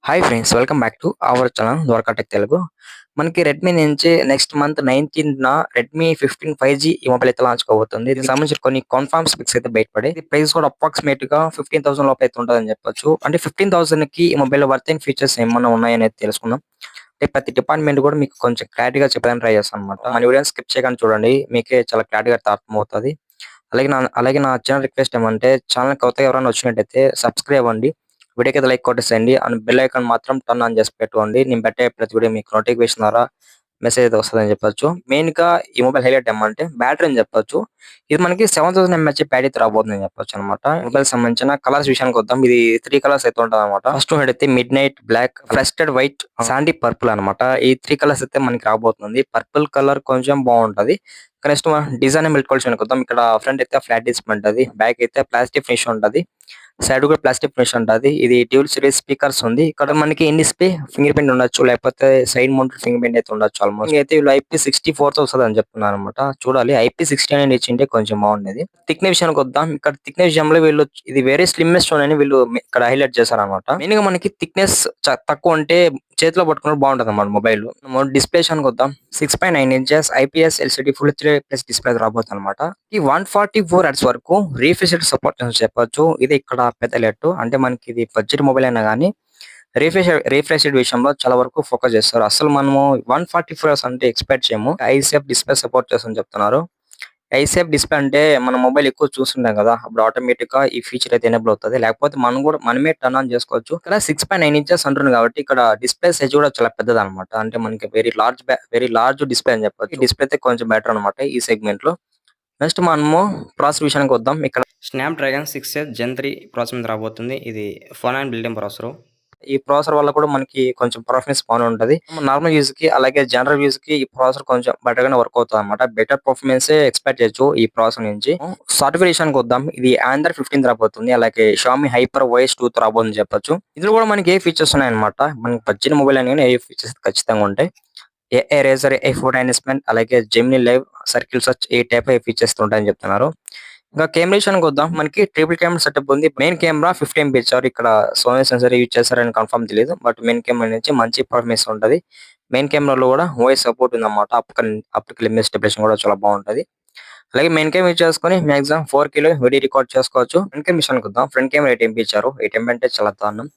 Hi friends, welcome back to our channel Dwaraka tech Telugu. మనకి Redmi నుంచి next month 19న Redmi 15 5G ఈ mobile అయితే launch కాబోతుంది. దీనికి సంబంధించిన కొన్ని కన్ఫర్మ్ స్పెక్స్ అయితే బయటపడి ప్రైస్ కూడా అప్రాక్సిమేట్ గా 15,000 లోపు అయితే ఉంటుందని చెప్పొచ్చు. అంటే 15,000 కి ఈ మొబైల్ వర్త్ అండ్ ఫీచర్స్ ఏమన్నా ఉన్నాయని అయితే తెలుసుకుందాం. అంటే ప్రతి డిపార్ట్మెంట్ కూడా మీకు కొంచెం క్లారిటీగా చెప్పడానికి ట్రై చేస్తాను అనమాట. మన వీడియోని స్కిప్ చేయకుండా చూడండి, మీకే చాలా క్లారిటీగా అర్థమవుతుంది. అలాగే నా చిన్న రిక్వెస్ట్ ఏమంటే ఛానల్ కొత్తగా ఎవరైనా వచ్చినట్టయితే సబ్స్క్రైబ్ అవ్వండి. వీడియోకి అయితే లైక్ కొట్టేసేయండి అండ్ బెల్ ఐకాన్ మాత్రం టర్న్ ఆన్ చేసి పెట్టుకోండి. నేను పెట్టే ప్రతి వీడియో మీకు నోటిఫికేషన్ ద్వారా మెసేజ్ అయితే వస్తుందని చెప్పొచ్చు. మెయిన్ గా ఈ మొబైల్ హైలైట్ ఏమంటే బ్యాటరీ అని చెప్పొచ్చు. ఇది మనకి 7000 mAh బ్యాటరీ రాబోతుందని చెప్పొచ్చు అనమాట. మొబైల్ సంబంధించిన కలర్స్ విషయానికి వద్దాం. ఇది 3 కలర్స్ అయితే ఉంటుంది అనమాట. ఫస్ట్ అయితే midnight black, frosted white, sandy purple అనమాట. ఈ 3 కలర్స్ అయితే మనకి రాబోతుంది. పర్పుల్ కలర్ కొంచెం బాగుంటది. నెక్స్ట్ డిజైన్ మెల్ట్ వద్దాం. ఇక్కడ ఫ్రంట్ అయితే ఫ్లాట్ డిస్ప్లే ఉంటది, బ్యాక్ అయితే ప్లాస్టిక్ ఫినిష్ ఉంటది, సైడ్ కూడా ప్లాస్టిక్ ఫినిష్ ఉంటది. ఇది డ్యూల్ సిరీస్ స్పీకర్స్ ఉంది. ఇక్కడ మనకి ఇన్ డిస్ప్లే ఫింగర్ ప్రింట్ ఉండొచ్చు, లేకపోతే సైడ్ మౌంటెడ్ ఫింగర్ ప్రింట్ అయితే ఉండొచ్చు. ఆల్మోస్ట్ అయితే వీళ్ళు IP64 తో వస్తుంది అని చెప్తున్నారు అనమాట. చూడాలి, IP60 అనేది ఇచ్చింటే కొంచెం బాగుండేది. థిక్నెస్ విషయానికి వద్దాం. ఇక్కడ థిక్నెస్ విషయంలో వీళ్ళు ఇది వెరీ స్లిమ్మెస్ట్ స్టోన్ అని వీళ్ళు ఇక్కడ హైలైట్ చేశారు అనమాట. మెయిన్ గా మనకి థిక్నెస్ తక్కువ ఉంటే చేతిలో పట్టుకున్నప్పుడు బాగుంటది అన్నమాట మొబైల్. డిస్ప్లే విషయానికి వద్దాం. 6.9 inches IPS LCD full HD plus display రాబోతుంది అనమాట. ఈ 144 Hz వరకు రీఫ్రెష్ సపోర్ట్ చెప్పొచ్చు. ఇది ఇక్కడ పెద్ద లెట్. అంటే మనకి ఇది బడ్జెట్ మొబైల్ అయినా కానీ రీఫ్రెష్ విషయంలో చాలా వరకు ఫోకస్ చేస్తారు. అసలు మనము 144 Hz అంటే ఎక్స్పెక్ట్ చేయము. ఐసేఫ్ డిస్ప్లే సపోర్ట్ చేస్తామని చెప్తున్నారు. ఐసేఫ్ డిస్ప్లే అంటే మన మొబైల్ ఎక్కువ చూస్తుంటాం కదా, అప్పుడు ఆటోమేటిక్ గా ఈ ఫీచర్ అయితే ఎనేబుల్ అవుతుంది. లేకపోతే మనం కూడా మనమే టర్న్ ఆన్ చేసుకోవచ్చు. ఇక్కడ 6.9 ఇంచెస్ అంటుంది కాబట్టి ఇక్కడ డిస్ప్లే సైజ్ కూడా చాలా పెద్దది అనమాట. అంటే మనకి వెరీ లార్జ్ డిస్ప్లే అని చెప్పొచ్చు. ఈ డిస్ప్లే అయితే కొంచెం బెటర్ అనమాట ఈ సెగ్మెంట్ లో. నెక్స్ట్ మనము ప్రాసెసర్ విషయానికి వద్దాం. ఇక్కడ స్నాప్డ్రాగన్ 6 Gen 3 ప్రాసెసర్ మీద రాబోతుంది. ఇది 4 బిల్డింగ్ ప్రాసెసర్. ఈ ప్రాసెసర్ వల్ల కూడా మనకి కొంచెం పర్ఫార్మెన్స్ బాగానే ఉంటది. నార్మల్ యూజ్ కి అలాగే జనరల్ యూజ్ కి ఈ ప్రాసెసర్ కొంచెం బెటర్ గానే వర్క్ అవుతుంది అనమాట. బెటర్ పర్ఫార్మెన్స్ ఎక్స్పెక్ట్ చేయొచ్చు ఈ ప్రాసెసర్ నుంచి. సాఫ్ట్వేర్ విషయానికి వద్దాం. ఇది Android 15 రాబోతుంది. అలాగే Xiaomi HyperOS 2 రాబోతుందని చెప్పొచ్చు. ఇందులో కూడా మనకి ఏ ఫీచర్స్ ఉన్నాయన్నమాట. మనకి బడ్జెట్ మొబైల్ అని ఏ ఫీచర్స్ ఖచ్చితంగా ఉంటాయి. ఎరేజర్, ఫోటో ఎన్హాన్స్మెంట్, అలాగే జెమినీ లైవ్, సర్కిల్ సర్చ్ ఈ టైప్ ఫీచర్స్ ఉంటాయని చెప్తున్నారు. ఇంకా కెమెరా విషయానికి వద్దాం. మనకి ట్రిపుల్ కెమెరా సెటప్ ఉంది. మెయిన్ కెమెరా 50 MP ఇచ్చారు. ఇక్కడ సోనీ సెన్సర్ యూజ్ చేస్తారని కన్ఫర్మ్ తెలియదు, బట్ మెయిన్ కెమెరా నుంచి మంచి పర్ఫార్మెన్స్ ఉంటది. మెయిన్ కెమెరాలో కూడా వాయిస్ సపోర్ట్ ఉందన్నమాట. అప్పటికి ఇమేజ్ స్టెబిలేషన్ కూడా చాలా బాగుంటది. అలాగే మెయిన్ కెమెరా యూజ్ చేసుకుని మాక్సిమం 4K వీడియో రికార్డ్ చేసుకోవచ్చు. ఫ్రంట్ కెమెరా విషయానికి వద్దాం. ఫ్రంట్ కెమెరా 8 MP ఇచ్చారు. 8 MP అంటే చాలా దారుణం.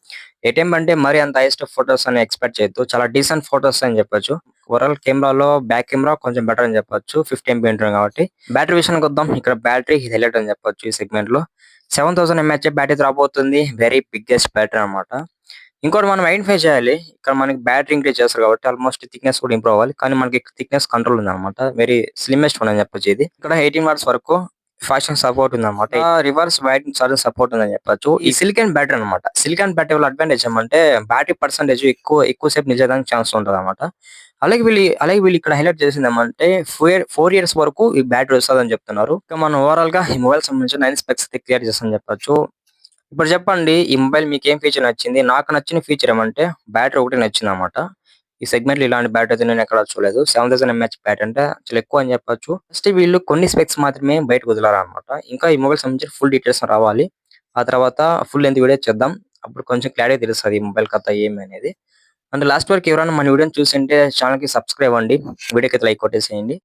8 MP అంటే మరి అంత హైయెస్ట్ ఫోటోస్ అని ఎక్స్పెక్ట్ చేయొద్దు. చాలా డీసెంట్ ఫోటోస్ అని చెప్పొచ్చు. ఓవరాల్ కెమెరాలో బ్యాక్ కెమెరా కొంచెం బెటర్ అని చెప్పొచ్చు. 50 MP ఉంటుంది కాబట్టి. బ్యాటరీ విషయానికి వద్దాం. ఇక్కడ బ్యాటరీ హైలైట్ అని చెప్పొచ్చు ఈ సెగ్మెంట్ లో. 7000 mAh బ్యాటరీ రాబోతుంది. వెరీ బిగ్గెస్ట్ బ్యాటరీ అనమాట. ఇంకోటి మనం ఐడెంటిఫై చేయాలి. ఇక్కడ మనకి బ్యాటరీ ఇంక్రీజ్ చేస్తారు కాబట్టి ఆల్మోస్ట్ థిక్నెస్ కూడా ఇంప్రూవ్ అవ్వాలి. కానీ మనకి థిక్నెస్ కంట్రోల్ ఉంది అనమాట. వెరీ స్లిమ్మెస్ట్ వన్ అని చెప్పొచ్చు ఇది. ఇక్కడ 18 వాట్స్ వరకు ఫాస్ట్ సపోర్ట్ ఉంది అనమాట. రివర్స్ వైడ్ ఛార్జింగ్ సపోర్ట్ ఉందని చెప్పొచ్చు. ఈ సిలికాన్ బ్యాటరీ అనమాట. సిలికాన్ బ్యాటరీ వల్ల అడ్వాంటేజ్ ఏమంటే బ్యాటరీ పర్సెంటేజ్ ఎక్కువ సేపు నిజడానికి ఛాన్స్ ఉంటుంది అనమాట. అలాగే వీళ్ళు ఇక్కడ హైలైట్ చేసింది ఏమంటే 4 years వరకు ఈ బ్యాటరీ వస్తుంది అని చెప్తున్నారు. ఇంకా మనం ఓవరాల్ గా ఈ మొబైల్ సంబంధించిన 9 స్పెక్స్ అయితే క్లియర్ చేస్తామని చెప్పొచ్చు. ఇప్పుడు చెప్పండి, ఈ మొబైల్ మీకు ఏం ఫీచర్ నచ్చింది? నాకు నచ్చిన ఫీచర్ ఏమంటే బ్యాటరీ ఒకటి నచ్చింది అనమాట. ఈ సెగ్మెంట్ లో ఇలాంటి బ్యాటరీ అయితే నేను ఎక్కడ చూడలేదు. 7000 mAh బ్యాటరీ అంటే చాలా ఎక్కువ అని చెప్పొచ్చు. ఫస్ట్ వీళ్ళు కొన్ని స్పెక్స్ మాత్రమే బయటకు వదిలారు అనమాట. ఇంకా ఈ మొబైల్ సంబంధించిన ఫుల్ డీటెయిల్స్ రావాలి. ఆ తర్వాత ఫుల్ లెంత్ వీడియో చేద్దాం. అప్పుడు కొంచెం క్లారిటీ తెలుస్తుంది ఈ మొబైల్ కథ ఏమి అనేది. అండ్ లాస్ట్ వరకు ఎవరైనా మన వీడియోని చూసింటే ఛానల్ కి సబ్స్క్రైబ్ అవ్వండి. వీడియోకి అయితే లైక్ కొట్టేసేయండి.